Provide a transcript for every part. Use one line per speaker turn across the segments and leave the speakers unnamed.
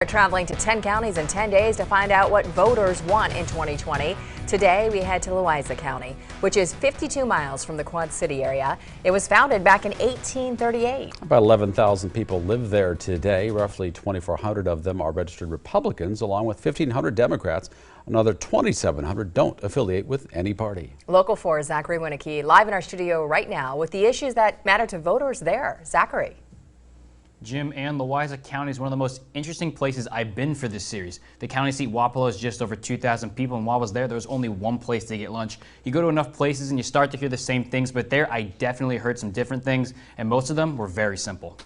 We're traveling to 10 counties in 10 days to find out what voters want in 2020. Today, we head to Louisa County, which is 52 miles from the Quad City area. It was founded back in 1838.
About 11,000 people live there today. Roughly 2,400 of them are registered Republicans, along with 1,500 Democrats. Another 2,700 don't affiliate with any party.
Local 4's Zachary Winicky live in our studio right now with the issues that matter to voters there. Zachary.
Jim, and Louisa County is one of the most interesting places I've been for this series. The county seat, Wapello, is just over 2,000 people, and while I was there was only one place to get lunch. You go to enough places and you start to hear the same things, but there I definitely heard some different things, and most of them were very simple.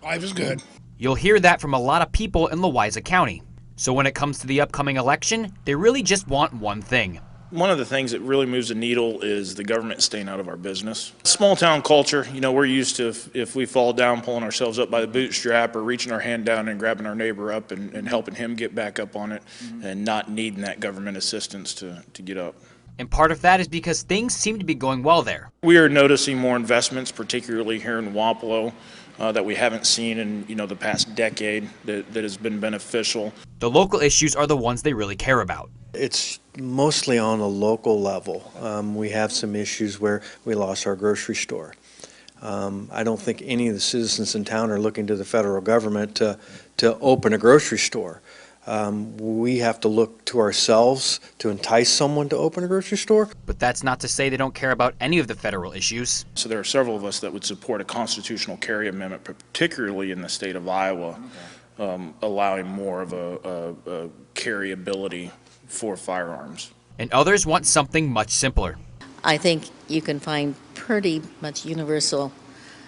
Life is good.
You'll hear that from a lot of people in Louisa County. So when it comes to the upcoming election, they really just want one thing.
One of the things that really moves the needle is the government staying out of our business. Small town culture, you know, we're used to if we fall down, pulling ourselves up by the bootstrap or reaching our hand down and grabbing our neighbor up and helping him get back up on it and not needing that government assistance to get up.
And part of that is because things seem to be going well there.
We are noticing more investments, particularly here in Wapello, that we haven't seen in the past decade that has been beneficial.
The local issues are the ones they really care about.
It's mostly on a local level. We have some issues where we lost our grocery store. I don't think any of the citizens in town are looking to the federal government to open a grocery store. We have to look to ourselves to entice someone to open a grocery store.
But that's not to say they don't care about any of the federal issues.
So there are several of us that would support a constitutional carry amendment, particularly in the state of Iowa, allowing more of a carry ability for firearms.
And others want something much simpler.
I think you can find pretty much universal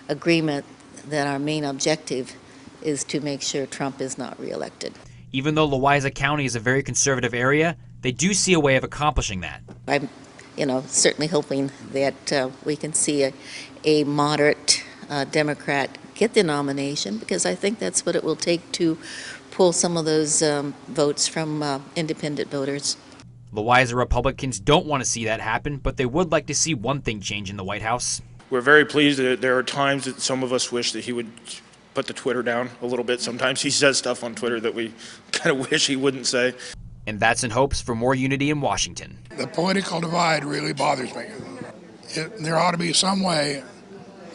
agreement that our main objective is to make sure Trump is not reelected.
Even though Louisa County is a very conservative area, they do see a way of accomplishing that.
I'm, certainly hoping that we can see a moderate Democrat get the nomination, because I think that's what it will take to pull some of those votes from independent voters.
Louisa Republicans don't want to see that happen, but they would like to see one thing change in the White House.
We're very pleased that there are times that some of us wish that he would put the Twitter down a little bit. Sometimes he says stuff on Twitter that we kind of wish he wouldn't say.
And that's in hopes for more unity in Washington.
The political divide really bothers me. There ought to be some way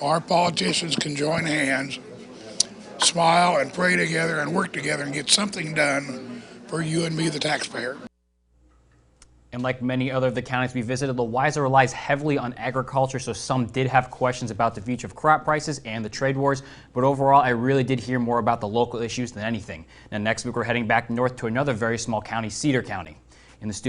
our politicians can join hands, smile and pray together and work together and get something done for you and me, the taxpayer.
And like many other of the counties we visited, Louisa relies heavily on agriculture, so some did have questions about the future of crop prices and the trade wars. But overall, I really did hear more about the local issues than anything. Now, next week, we're heading back north to another very small county, Cedar County. In the studio